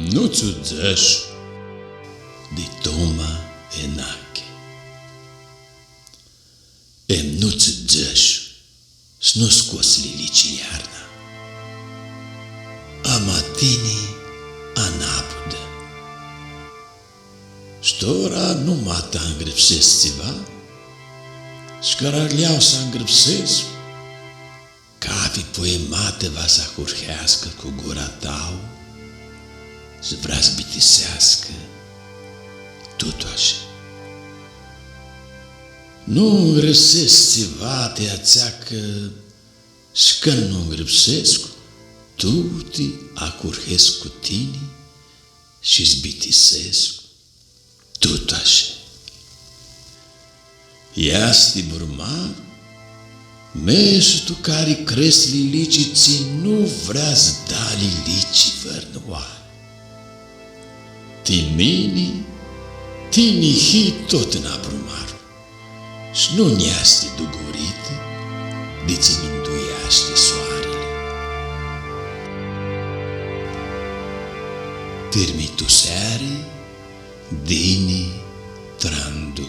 Nu-ți udzăș de Toma Enache. Nu-ți udzăș s-nu scos lilici iarna. Amatini anapudă. Stora nu mata îngripsesc țiva, șcărarleau să îngripsesc, cafi poemate va să curhească cu gura tau, să vrea să bitisească, tot așa. Nu îngripsesc țiva te ațeacă, și când nu îngripsesc, tu te acurhesc cu tine și zbitisesc, tot așa. Ia-sti burma, meși tu care crezi lilicii, ți nu vrea-ți da lilicii vărnoare. Timini, tinihi tot în abrumarul, și nu ne-asti dugurită, de ți minduiaște soarele. Termitu seare, dini, trandu.